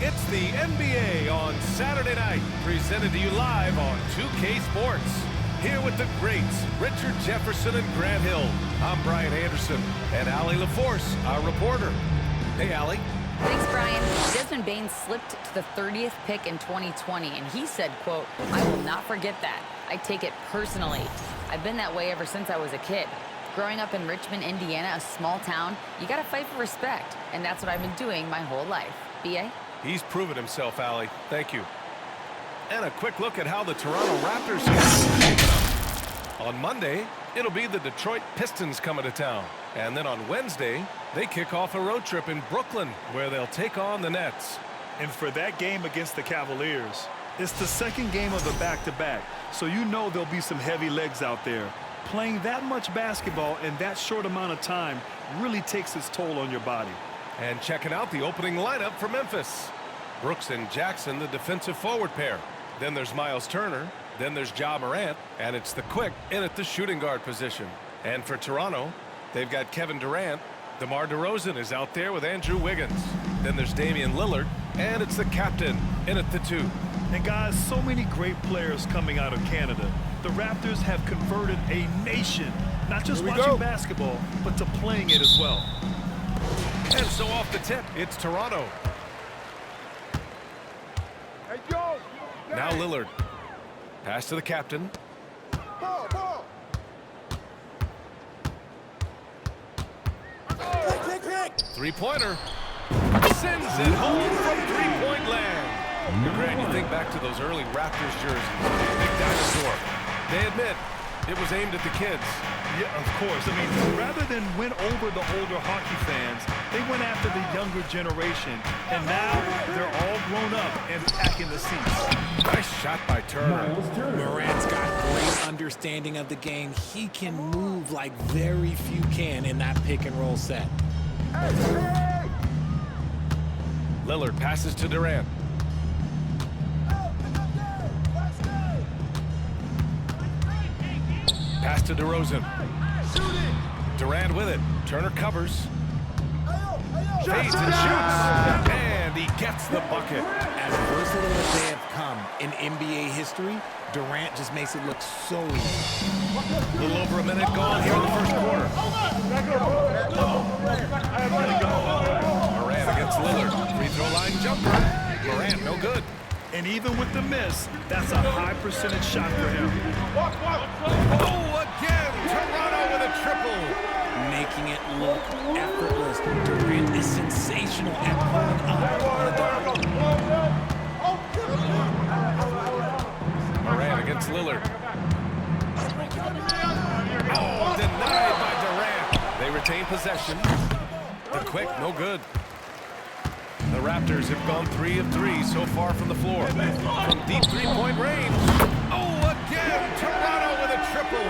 It's the NBA on Saturday night, presented to you live on 2K Sports. Here with the greats, Richard Jefferson and Grant Hill. I'm Brian Anderson, and Allie LaForce, our reporter. Hey, Allie. Thanks, Brian. Desmond Bain slipped to the 30th pick in 2020, and he said, quote, "I will not forget that. I take it personally. I've been that way ever since I was a kid. Growing up in Richmond, Indiana, a small town, you got to fight for respect, and that's what I've been doing my whole life." B.A.? He's proven himself, Allie. Thank you. And a quick look at how the Toronto Raptors schedule is shaping up. On Monday, it'll be the Detroit Pistons coming to town. And then on Wednesday, they kick off a road trip in Brooklyn, where they'll take on the Nets. And for that game against the Cavaliers, it's the second game of the back-to-back, so you know there'll be some heavy legs out there. Playing that much basketball in that short amount of time really takes its toll on your body. And checking out the opening lineup for Memphis. Brooks and Jackson, the defensive forward pair. Then there's Miles Turner. Then there's Ja Morant. And it's the Quick in at the shooting guard position. And for Toronto, they've got Kevin Durant. DeMar DeRozan is out there with Andrew Wiggins. Then there's Damian Lillard. And it's the captain in at the 2. And guys, so many great players coming out of Canada. The Raptors have converted a nation, not just watching basketball, but to playing it as well. And so off the tip, it's Toronto. Hey, yo! Now Lillard. Pass to the captain. Ball. Click. Three-pointer. Sends it home from three-point land. Grant, you think back to those early Raptors jerseys. Big dinosaur. They admit it was aimed at the kids. Yeah, of course. I mean, rather than win over the older hockey fans, they went after the younger generation. And now they're all grown up and packing the seats. Nice shot by Turner. Morant's got great understanding of the game. He can move like very few can in that pick and roll set. Lillard passes to Durant. Pass to DeRozan. Durant with it. Turner covers. Fades and shoots. And he gets the bucket. As versatile as they have come in NBA history, Durant just makes it look so easy. A little over a minute gone here in the first quarter. Morant against Lillard. Free throw line jumper. Morant, no good. And even with the miss, that's a high percentage shot for him. Oh, again, Toronto with a triple. Making it look effortless. Durant is sensational at pulling up on the dart. Morant against Lillard. Oh, denied by Durant. They retain possession. The Quick, no good. The Raptors have gone 3 of 3 so far from the floor. From deep three-point range. Oh, again, Toronto with a triple.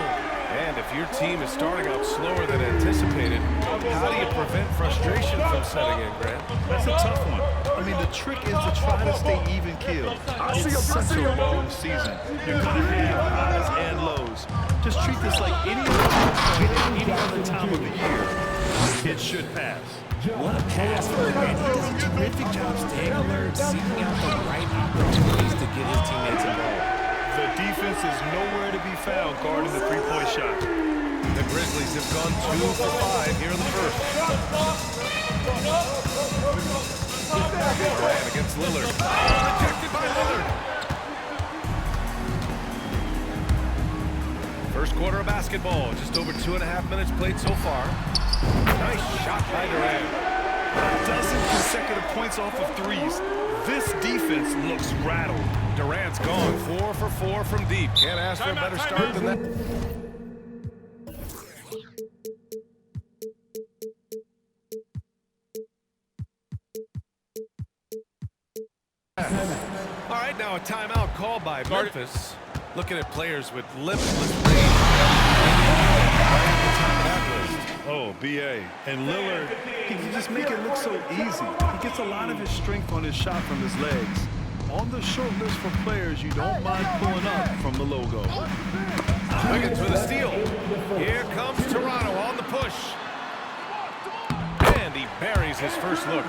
And if your team is starting out slower than anticipated, how do you prevent frustration from setting in, Grant? That's a tough one. I mean, the trick is to try to stay even-keeled. It's such a long season. You're going to have highs and lows. Just treat this like any other time of the year. It should pass. What a pass for Durant. He does a terrific job staying alert, seeking out the right opportunities to get his teammates involved. The defense is nowhere to be found guarding the three-point shot. The Grizzlies have gone 2 for 5 here in the first. Durant against Lillard. Rejected by Lillard. First quarter of basketball. Just over 2.5 minutes played so far. Nice shot by Durant. A dozen consecutive points off of threes. This defense looks rattled. Durant's gone 4 for 4 from deep. Can't ask for a better start than that. All right, now a timeout called by Memphis. Looking at players with limitless range. Oh, B.A. And Lillard, he can just make it look so easy. He gets a lot of his strength on his shot from his legs. On the short list for players you don't mind pulling up from the logo. Wiggins with a steal. Here comes Toronto on the push. And he buries his first look.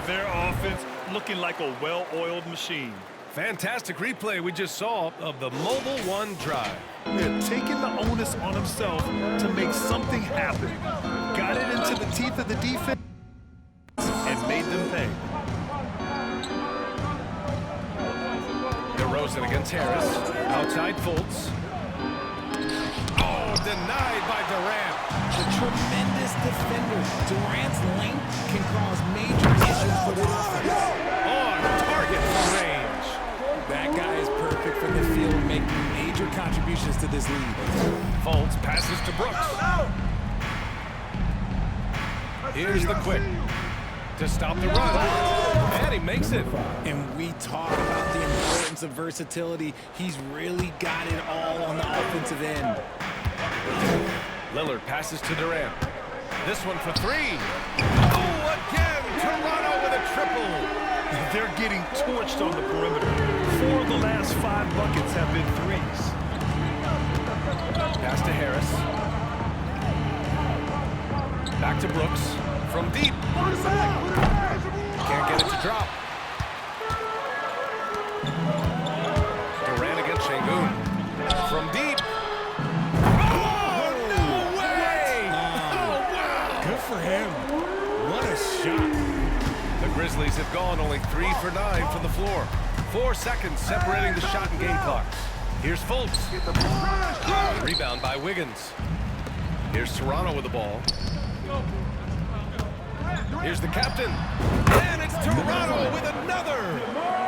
Their offense looking like a well-oiled machine. Fantastic replay we just saw of the Mobile One drive. They're taking the onus on himself to make something happen. Got it into the teeth of the defense and made them pay. DeRozan against Harris. Outside Fultz. Oh, denied by Durant. The tremendous defender. Durant's length can cause major issues for the offense. On target from range. That guy is perfect for the field, making major contributions to this lead. Fultz passes to Brooks. Here's the quick to stop the run. And he makes it. And we talk about the importance of versatility. He's really got it all on the offensive end. Lillard passes to Durant. This one for three. Oh, again, Toronto with a triple. They're getting torched on the perimeter. 4 of the last 5 buckets have been threes. Pass to Harris. Back to Brooks. From deep. Can't get it to drop. Durant against Şengün. From deep. Oh, no way! Oh, wow! Good for him. What a shot. The Grizzlies have gone only 3 for 9 from the floor. 4 seconds separating the shot and game clocks. Here's Fultz. Rebound by Wiggins. Here's Toronto with the ball. Here's the captain. And it's Toronto with another.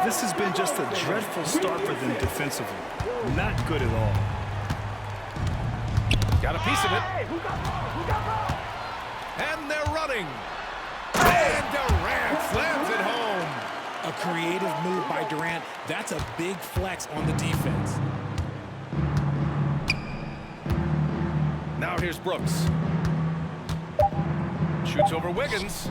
This has been just a dreadful start for them defensively. Not good at all. Got a piece of it. And they're running. And Durant slams it home. A creative move by Durant. That's a big flex on the defense. Now here's Brooks. Shoots over Wiggins.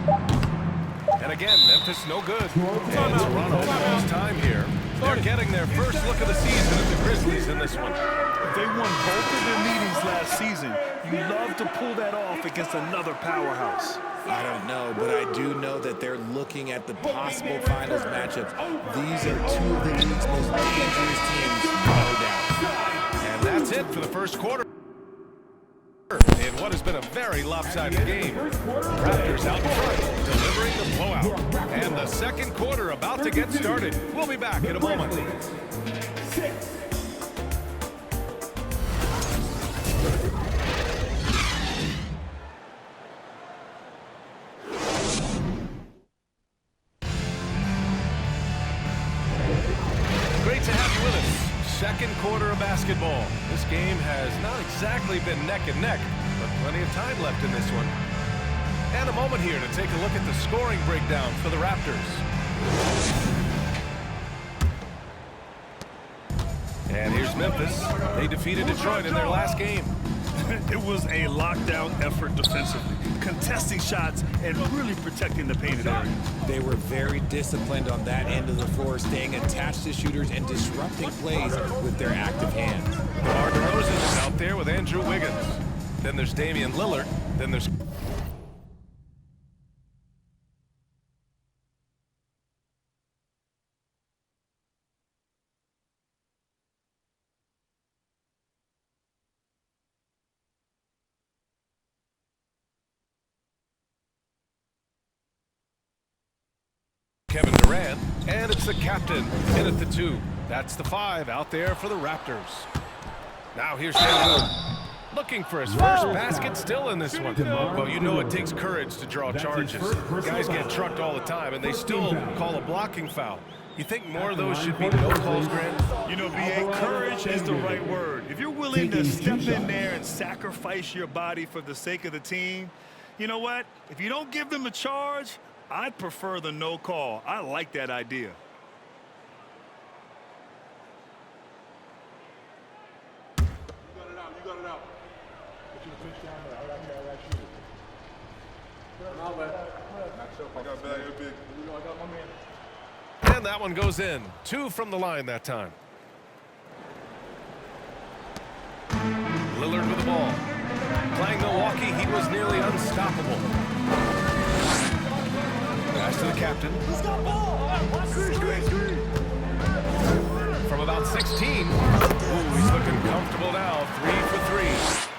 And again, Memphis no good. And Toronto lost time here. They're getting their first look of the season at the Grizzlies in this one. They won both of their meetings last season. You love to pull that off against another powerhouse. I don't know, but I do know that they're looking at the possible finals matchups. These are 2 of the league's most dangerous teams, no doubt. And that's it for the first quarter. In what has been a very lopsided game. Raptors out in front, delivering the blowout. And the second quarter about to get started. We'll be back in a moment. Great to have you with us. Second quarter of basketball. This game has not exactly been neck and neck, but plenty of time left in this one. And a moment here to take a look at the scoring breakdown for the Raptors. And here's Memphis. They defeated Detroit in their last game. It was a lockdown effort defensively, contesting shots and really protecting the painted area. They were very disciplined on that end of the floor, staying attached to shooters and disrupting plays with their active hands. DeMar DeRozan is out there with Andrew Wiggins. Then there's Damian Lillard. Then there's Kevin Durant, and it's the captain in at the 2. That's the 5 out there for the Raptors. Now here's Şengün, looking for his first basket still in this one. Well, you know it takes courage to draw charges. Guys get trucked all the time, and they still call a blocking foul. You think more of those should be no calls, Grant? You know, B.A., courage is the right word. If you're willing to step in there and sacrifice your body for the sake of the team, you know what? If you don't give them a charge, I'd prefer the no call. I like that idea. You got it out. You got it out. Put you the pitch down there. I got you. I got bag. You're big. I got my man. And that one goes in. 2 from the line that time. Lillard with the ball. Playing Milwaukee, he was nearly unstoppable. Pass to the captain. From about 16. Ooh, he's looking comfortable now. 3 for 3.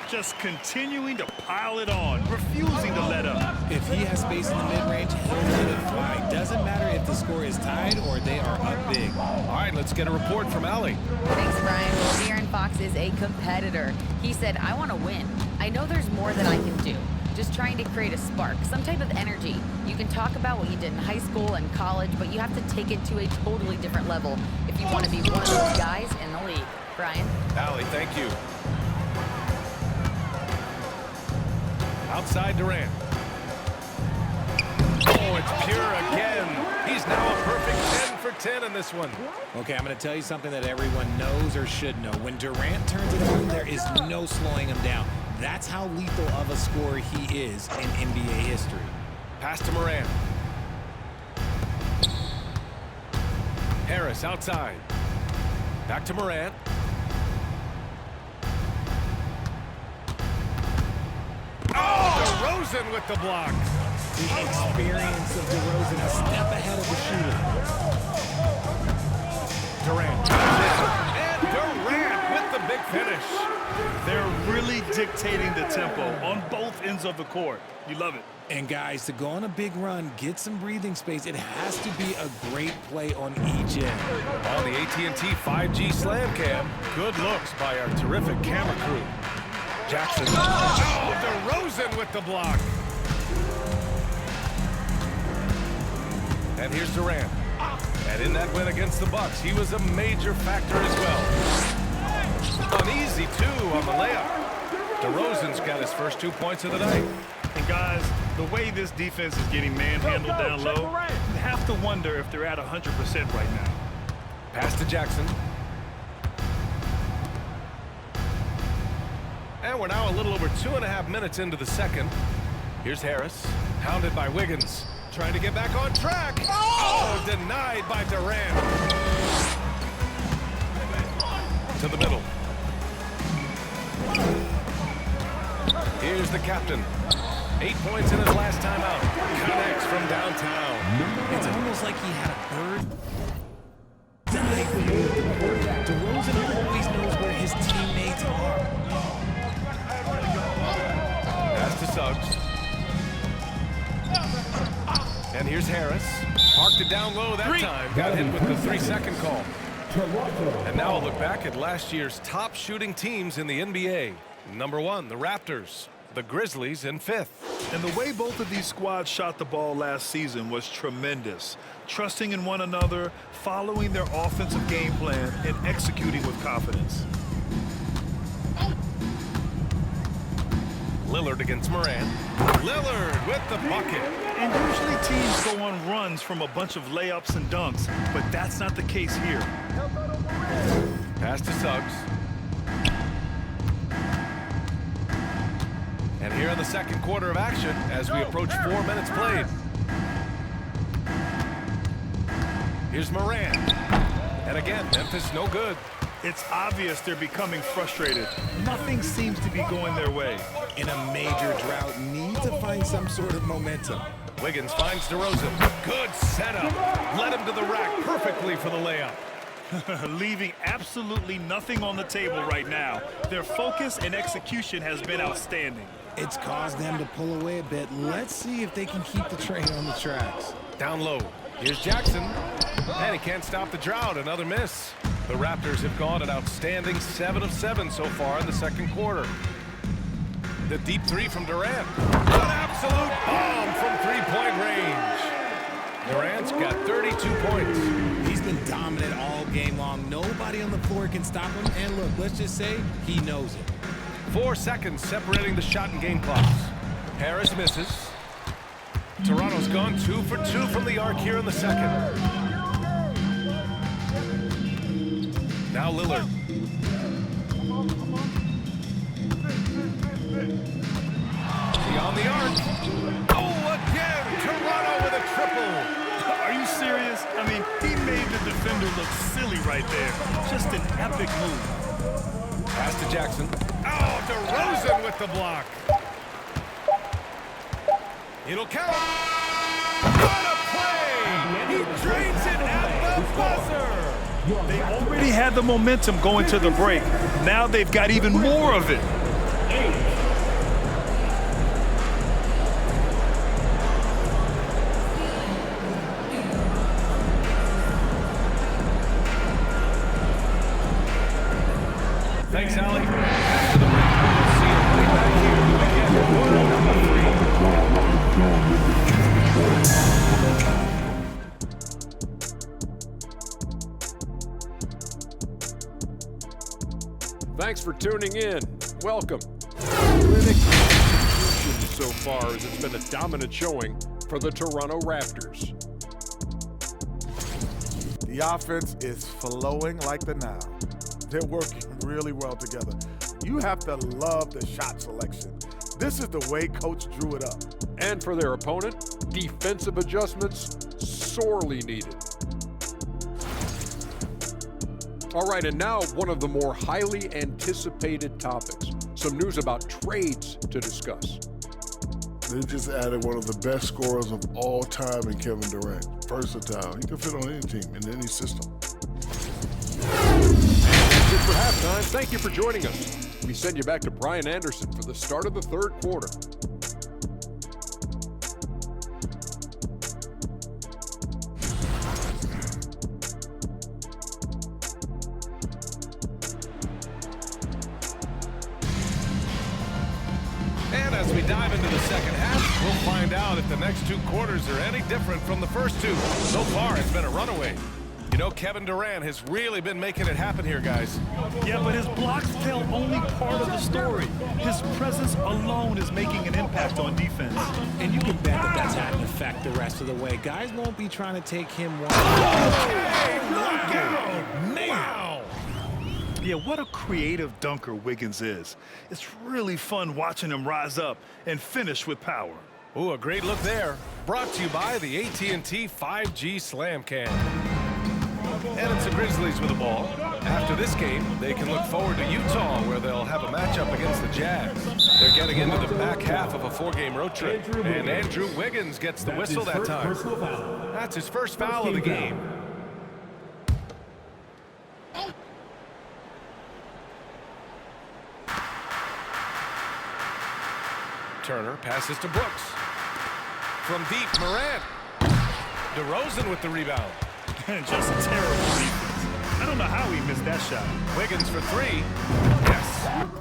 Just continuing to pile it on, refusing to let up. If he has space in the mid-range, he'll let it fly. Doesn't matter if the score is tied or they are up big. All right, let's get a report from Allie. Thanks, Brian. Well, De'Aaron Fox is a competitor. He said, I want to win. I know there's more that I can do. Just trying to create a spark, some type of energy. You can talk about what you did in high school and college, but you have to take it to a totally different level if you want to be one of those guys in the league. Brian? Allie, thank you. Outside Durant. Oh, it's pure again. He's now a perfect 10 for 10 in this one. Okay, I'm going to tell you something that everyone knows or should know. When Durant turns it on, there is no slowing him down. That's how lethal of a scorer he is in NBA history. Pass to Morant. Harris outside. Back to Morant. Oh, DeRozan with the block. The experience of DeRozan, a step ahead of the shooter. Durant. And Durant with the big finish. They're really dictating the tempo on both ends of the court. You love it. And guys, to go on a big run, get some breathing space, it has to be a great play on each end. On the AT&T 5G Slam Cam, good looks by our terrific camera crew. Jackson. Oh, DeRozan with the block. And here's Durant. And in that win against the Bucks, he was a major factor as well. Uneasy, too, on the layup. DeRozan's got his first 2 points of the night. And guys, the way this defense is getting manhandled down low, you have to wonder if they're at 100% right now. Pass to Jackson. And we're now a little over 2.5 minutes into the second. Here's Harris, hounded by Wiggins, trying to get back on track. Oh, denied by Durant. To the middle. Here's the captain. 8 points in his last time out. Connects from downtown. It's almost like he had a bird dive view of the court. DeRozan always knows where his teammates are. Pass to Suggs. And here's Harris. Parked it down low that time. Got hit with the 3-second call. And now a look back at last year's top shooting teams in the NBA. Number 1, the Raptors. The Grizzlies in 5th. And the way both of these squads shot the ball last season was tremendous. Trusting in one another, following their offensive game plan, and executing with confidence. Lillard against Morant. Lillard with the bucket. And usually teams go on runs from a bunch of layups and dunks, but that's not the case here. Pass to Suggs. And here in the second quarter of action as we approach 4 minutes played. Here's Morant. And again, Memphis no good. It's obvious they're becoming frustrated. Nothing seems to be going their way. In a major drought, need to find some sort of momentum. Wiggins finds DeRozan. Good setup. Led him to the rack perfectly for the layup. Leaving absolutely nothing on the table right now. Their focus and execution has been outstanding. It's caused them to pull away a bit. Let's see if they can keep the train on the tracks. Down low. Here's Jackson. And he can't stop the drought. Another miss. The Raptors have gone an outstanding 7 of 7 so far in the second quarter. The deep three from Durant. An absolute bomb from three-point range. Durant's got 32 points. He's been dominant all game long. Nobody on the floor can stop him. And look, let's just say he knows it. 4 seconds separating the shot and game clocks. Harris misses. Toronto's gone 2 for 2 from the arc here in the second. Now Lillard. Beyond the arc. Oh, again! Toronto with a triple. Are you serious? I mean, he made the defender look silly right there. Just an epic move. Pass to Jackson. Oh, DeRozan with the block. It'll count. What a play They already had the momentum going to the break. Now they've got even more of it. Thanks, Allie. After the break, we'll see you right back here to begin quarter number 3. Thanks for tuning in. Welcome. Clinic execution so far as it's been a dominant showing for the Toronto Raptors. The offense is flowing like the Nile. They're working really well together. You have to love the shot selection. This is the way Coach drew it up. And for their opponent, defensive adjustments sorely needed. All right, and now one of the more highly anticipated topics. Some news about trades to discuss. They just added one of the best scorers of all time in Kevin Durant. Versatile. He can fit on any team in any system. That's it for halftime. Thank you for joining us. We send you back to Brian Anderson for the start of the third quarter. And as we dive into the second half, we'll find out if the next two quarters are any different from the first two. So far, it's been a runaway. You know, Kevin Durant has really been making it happen here, guys. Yeah, but his blocks tell only part of the story. His presence alone is making an impact on defense. And you can bet that that's had an effect the rest of the way. Guys won't be trying to take him one. Wow! Yeah, what a creative dunker Wiggins is. It's really fun watching him rise up and finish with power. Ooh, a great look there. Brought to you by the AT&T 5G Slam Can. And it's the Grizzlies with the ball. After this game, they can look forward to Utah, where they'll have a matchup against the Jazz. They're getting into the back half of a four-game road trip. And Andrew Wiggins gets the whistle that time. That's his first foul of the game. Turner passes to Brooks. From deep, Morant. DeRozan with the rebound. Just a terrible defense. I don't know how he missed that shot. Wiggins for three. Yes.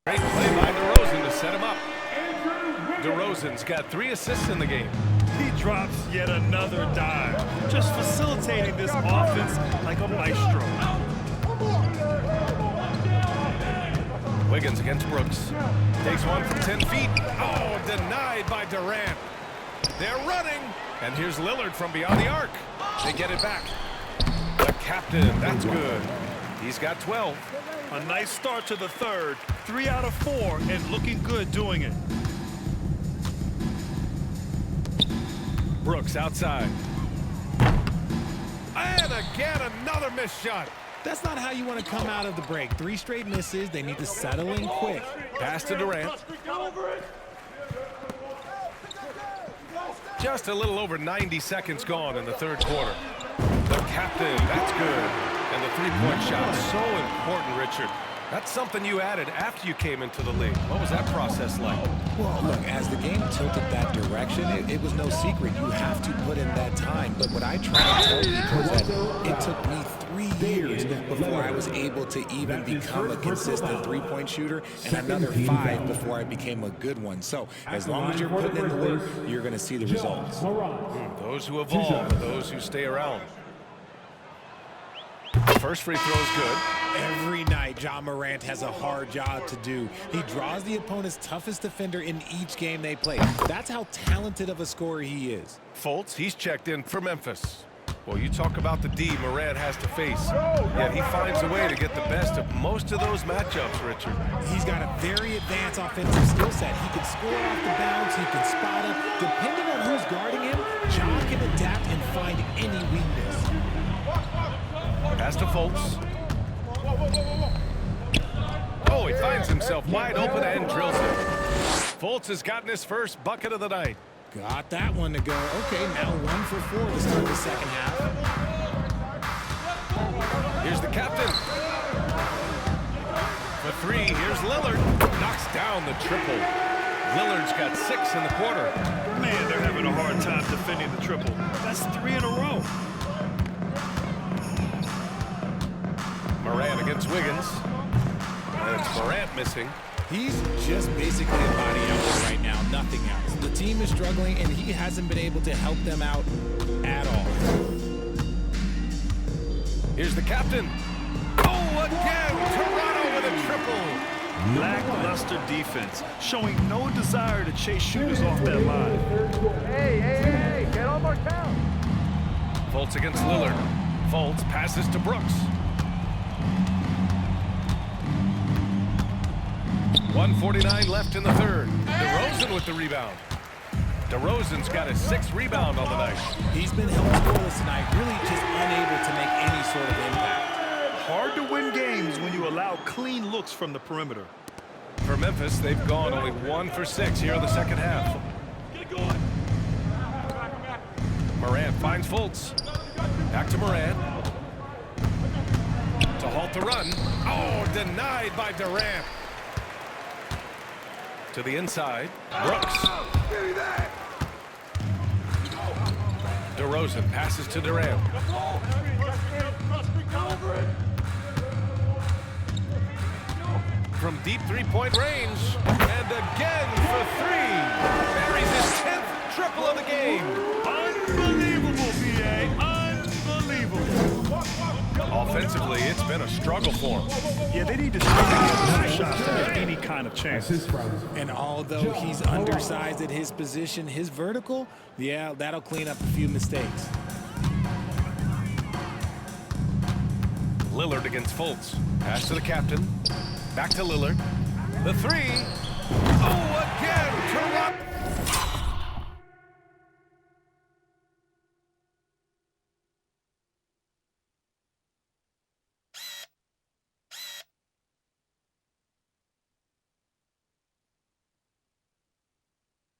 Great play by DeRozan to set him up. DeRozan's got 3 assists in the game. He drops yet another dive, just facilitating this offense like a maestro. Wiggins against Brooks. Takes one from 10 feet. Oh, denied by Durant. They're running. And here's Lillard from beyond the arc. They get it back. The captain, that's good. He's got 12. A nice start to the third. 3 out of 4 and looking good doing it. Brooks outside. And again, another missed shot. That's not how you want to come out of the break. 3 straight misses. They need to settle in quick. Pass to Durant. Just a little over 90 seconds gone in the third quarter. The captain, that's good. And the three-point shot, so important, Richard. That's something you added after you came into the league. What was that process like? Well, look, as the game tilted that direction, it was no secret. You have to put in that time. But what I try to tell people is that it took me 3 years before I was able to even become a consistent three-point shooter, and another 5 before I became a good one. So as long as you're putting in the work, you're going to see the results. Those who evolve, those who stay around. First free throw is good. Every night, Ja Morant has a hard job to do. He draws the opponent's toughest defender in each game they play. That's how talented of a scorer he is. Fultz, he's checked in for Memphis. Well, you talk about the D Morant has to face. Yet he finds a way to get the best of most of those matchups, Richard. He's got a very advanced offensive skill set. He can score off the bounce. He can spot up. Depending on who's guarding him, Ja can adapt and find any weakness. Pass to Fultz. Oh, he finds himself wide open and drills it. Fultz has gotten his first bucket of the night. Got that one to go. Okay, now 1 for 4 to start the second half. Here's the captain. For 3, here's Lillard. Knocks down the triple. Lillard's got 6 in the quarter. Man, they're having a hard time defending the triple. That's 3 in a row. Morant against Wiggins. And it's Morant missing. He's just basically a body outlet right now, nothing else. The team is struggling, and he hasn't been able to help them out at all. Here's the captain. Oh, again! Toronto with a triple. Lackluster defense, showing no desire to chase shooters off that line. Hey, get on my count. Fultz against Lillard. Fultz passes to Brooks. 1:49 left in the third. DeRozan with the rebound. DeRozan's got his 6th rebound on the night. He's been held scoreless tonight, really just unable to make any sort of impact. Hard to win games when you allow clean looks from the perimeter. For Memphis, they've gone only 1 for 6 here in the second half. Morant finds Fultz. Back to Morant. To halt the run. Oh, denied by Durant. To the inside. Brooks. DeRozan passes to Durant. From deep three-point range. And again for 3. Buries his 10th triple of the game. Unbelievable, BA. Unbelievable. Offensively, it's been a struggle for him. Yeah, they need to start getting some shots to have any kind of chance. And although he's undersized at his position, his vertical, yeah, that'll clean up a few mistakes. Lillard against Fultz. Pass to the captain. Back to Lillard. The 3. Oh, again! Toronto.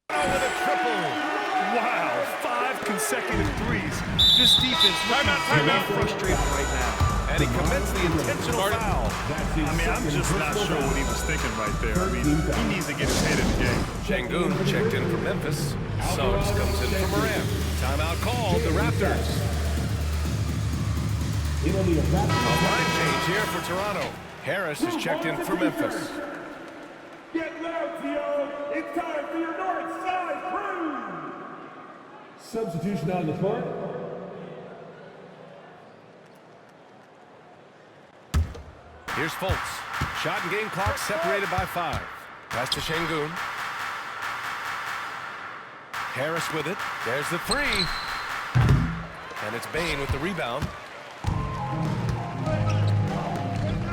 With a triple. Wow, 5 consecutive threes. This defense looking very frustrated right now. And he commits the intentional foul. I mean, I'm just not sure what he was thinking right there. I mean, he needs to get his head in the game. Şengün checked in for Memphis. Suggs comes in for Morant. Timeout called the Raptors. A line change here for Toronto. Harris is checked in for Memphis. It's time for your North Side crew! Substitution on the court. Here's Fultz. Shot and game clock separated by 5. Pass to Şengün. Harris with it. There's the 3. And it's Bane with the rebound.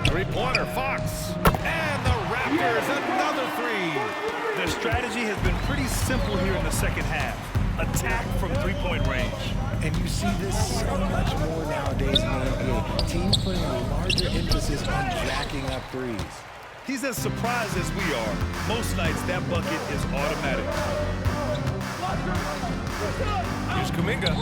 Three-pointer, Fox. And the Raptors, another 3. Their strategy has been pretty simple here in the second half. Attack from three-point range. And you see this so much more nowadays in the NBA. Teams putting a larger emphasis on jacking up threes. He's as surprised as we are. Most nights, that bucket is automatic. Here's Kuminga.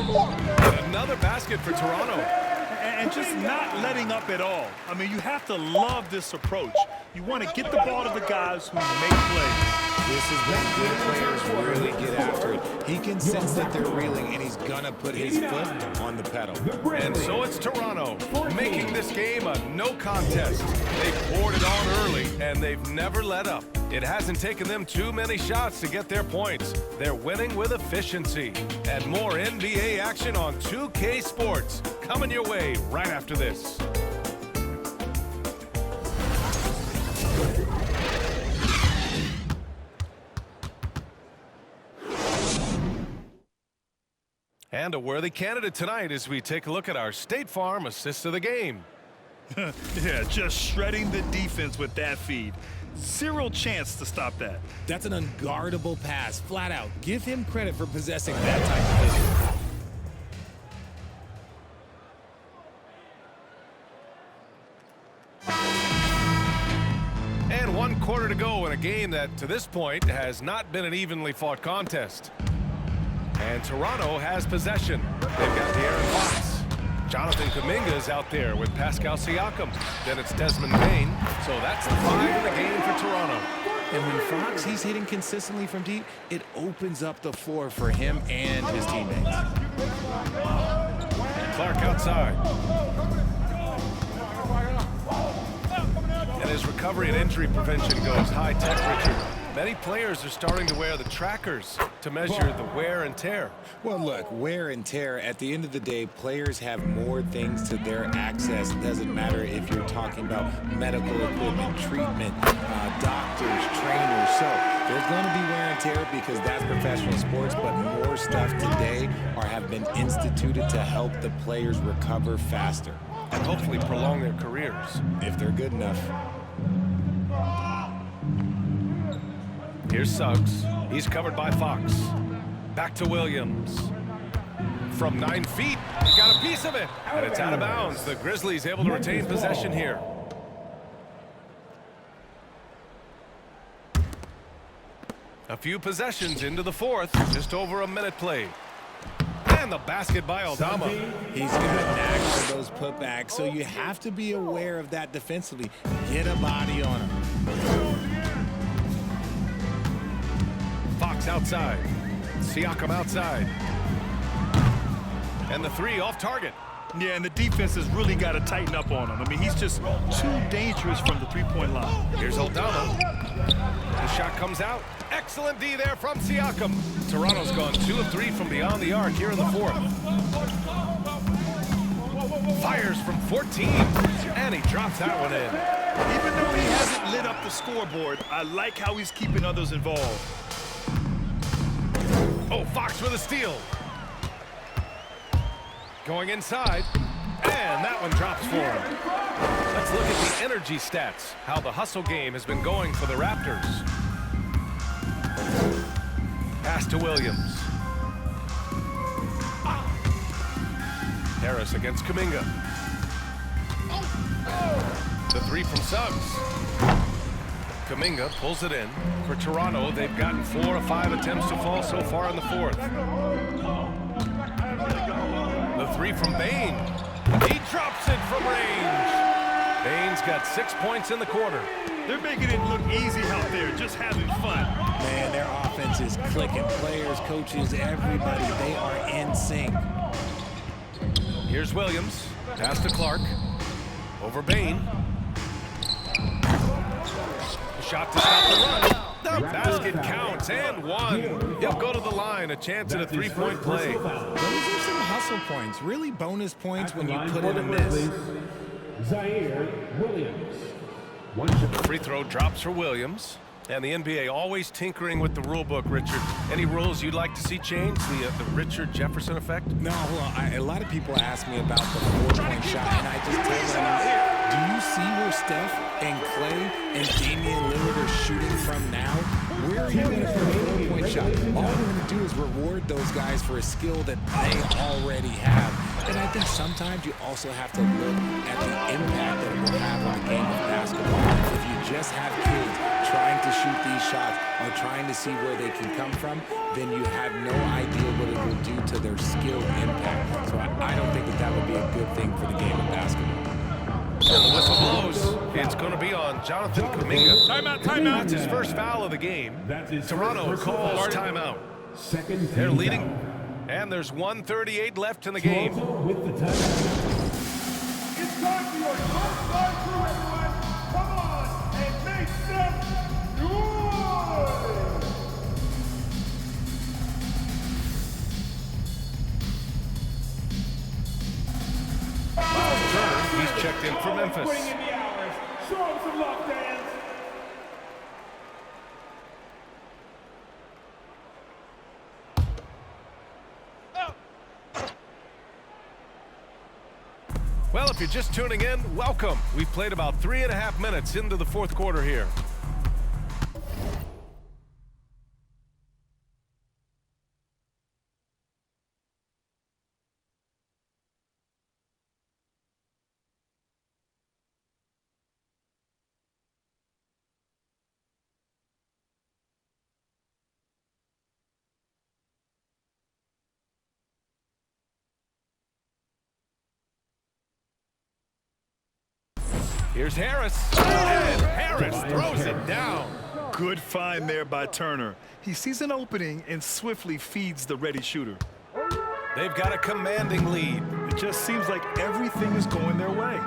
Another basket for Toronto. And just not letting up at all. I mean, you have to love this approach. You want to get the ball to the guys who make plays. This is when good players really get after it. He can sense that they're reeling, and he's going to put his foot on the pedal. And so it's Toronto, making this game a no contest. They poured it on early, and they've never let up. It hasn't taken them too many shots to get their points. They're winning with efficiency. And more NBA action on 2K Sports coming your way right after this. And a worthy candidate tonight as we take a look at our State Farm assist of the game. Yeah, just shredding the defense with that feed. Zero chance to stop that. That's an unguardable pass, flat out. Give him credit for possessing that type of vision. And 1 quarter to go in a game that, to this point, has not been an evenly fought contest. And Toronto has possession. They've got De'Aaron Fox. Jonathan Kuminga is out there with Pascal Siakam. Then it's Desmond Bane. So that's the 5 in the game for Toronto. And when Fox, he's hitting consistently from deep, it opens up the floor for him and his teammates. Clark outside. And his recovery and injury prevention goes high-tech, Richard. Many players are starting to wear the trackers to measure the wear and tear. Well, look, wear and tear, at the end of the day, players have more things to their access. It doesn't matter if you're talking about medical equipment, treatment, doctors, trainers. So there's going to be wear and tear because that's professional sports, but more stuff today have been instituted to help the players recover faster. And hopefully prolong their careers. If they're good enough. Here's Suggs. He's covered by Fox. Back to Williams. From 9 feet, he got a piece of it. And it's out of bounds. The Grizzlies able to retain possession here. A few possessions into the fourth. Just over a minute played. And the basket by Aldama. He's got a knack for those putbacks, so you have to be aware of that defensively. Get a body on him. Fox outside. Siakam outside. And the three off target. Yeah, and the defense has really got to tighten up on him. I mean, he's just too dangerous from the three-point line. Here's Aldama. The shot comes out. Excellent D there from Siakam. Toronto's gone 2 of 3 from beyond the arc here in the fourth. Fires from 14. And he drops that one in. Even though he hasn't lit up the scoreboard, I like how he's keeping others involved. Oh, Fox with a steal. Going inside, and that one drops for him. Let's look at the energy stats, how the hustle game has been going for the Raptors. Pass to Williams. Harris against Kuminga. The three from Suggs. Kuminga pulls it in. For Toronto, they've gotten 4 of 5 attempts to fall so far in the fourth. The three from Bane. He drops it from range. Bane's got 6 points in the quarter. They're making it look easy out there, just having fun. Man, their offense is clicking. Players, coaches, everybody, they are in sync. Here's Williams. Pass to Clark. Over Bane. The shot to stop the run. up. Basket counts and one. He'll go to the line. A chance at a three-point play. Those are some hustle points. Really bonus points when you put in a miss. Zaire Williams. Free throw drops for Williams. And the NBA always tinkering with the rule book, Richard. Any rules you'd like to see changed? The Richard Jefferson effect? No, well, a lot of people ask me about the four-point shot, and I just tell them, do you see where Steph and Clay and Damian Lillard are shooting from now? Where are you going to put a four-point shot? All we're going to do is reward those guys for a skill that they already have. And I think sometimes you also have to look at the impact that it will have on a game of basketball. If you just have kids trying to shoot these shots or trying to see where they can come from, then you have no idea what it will do to their skill impact. So I don't think that would be a good thing for the game of basketball. And the whistle blows. It's going to be on Jonathan Kuminga. Timeout. That's his first foul of the game. Toronto calls timeout. They're leading, and there's 1:38 left in the game. With the timeout. It's time for your first line crew, everyone. Come on and make some noise. He's checked in for Memphis. Putting in the hours. Show him some love, fans. Well, if you're just tuning in, welcome. We've played about 3.5 minutes into the fourth quarter here. Here's Harris, and Harris throws it down. Good find there by Turner. He sees an opening and swiftly feeds the ready shooter. They've got a commanding lead. It just seems like everything is going their way.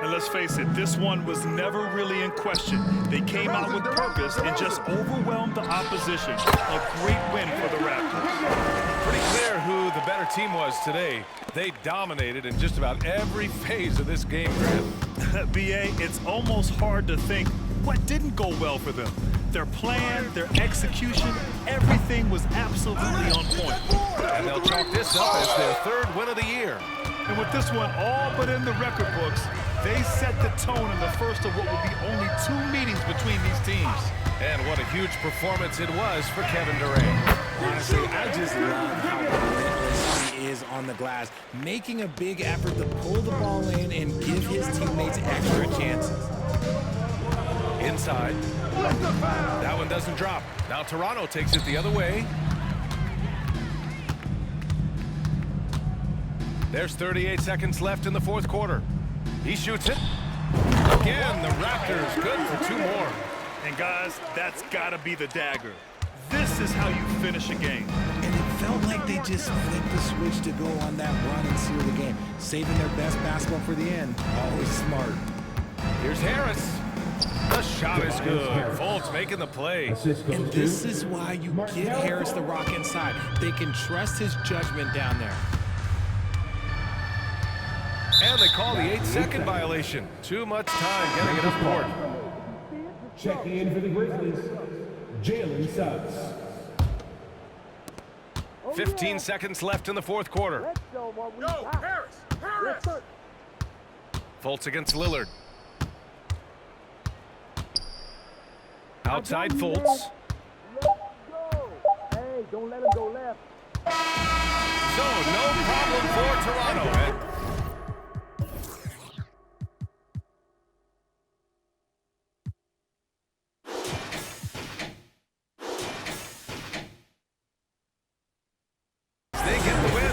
And let's face it, this one was never really in question. They came out with purpose and just overwhelmed the opposition. A great win for the Raptors. Pretty clear who the better team was today. They dominated in just about every phase of this game, Grant. B.A., it's almost hard to think what didn't go well for them. Their plan, their execution, everything was absolutely on point. And they'll chalk this up as their third win of the year. And with this one all but in the record books, they set the tone in the first of what will be only 2 meetings between these teams. And what a huge performance it was for Kevin Durant. Honestly, I just love how relentless he is on the glass, making a big effort to pull the ball in and give his teammates extra chances. Inside. That one doesn't drop. Now Toronto takes it the other way. There's 38 seconds left in the fourth quarter. He shoots it. Again, the Raptors good for 2 more. And guys, that's got to be the dagger. This is how you finish a game. And it felt like they just flipped the switch to go on that run and seal the game, saving their best basketball for the end. Always smart. Here's Harris. The shot is good. Fultz making the play. And this is why you get Harris the rock inside. They can trust his judgment down there. And they call the 8-second violation. Too much time getting it up court. Checking in for the Grizzlies, Jalen Suggs. 15 seconds left in the fourth quarter. Go, Harris! Harris! Fultz against Lillard. Outside Fultz. Hey, don't let him go left. So, no problem for Toronto. They get the win.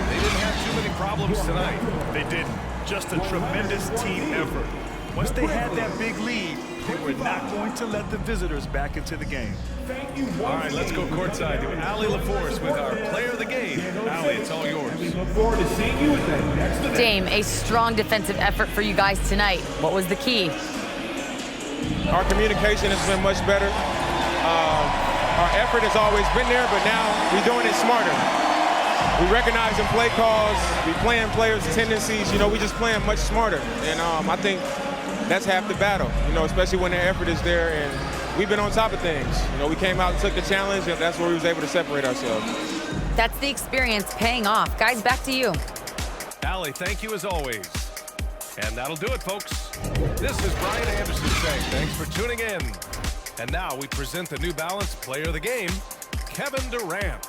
They didn't have too many problems tonight. They didn't. Just a tremendous team effort. Once they had that big lead, they were not going to let the visitors back into the game. All right, let's go courtside to Allie LaForce with our player of the game. Allie, it's all yours. We look forward to seeing you at the next event. Dame, a strong defensive effort for you guys tonight. What was the key? Our communication has been much better. Our effort has always been there, but now we're doing it smarter. We recognizing play calls, we playing players' tendencies, you know, we just playing much smarter. And I think that's half the battle, you know, especially when the effort is there and we've been on top of things. You know, we came out and took the challenge and that's where we was able to separate ourselves. That's the experience paying off. Guys, back to you. Allie, thank you as always. And that'll do it, folks. This is Brian Anderson saying thanks for tuning in. And now we present the New Balance Player of the Game, Kevin Durant.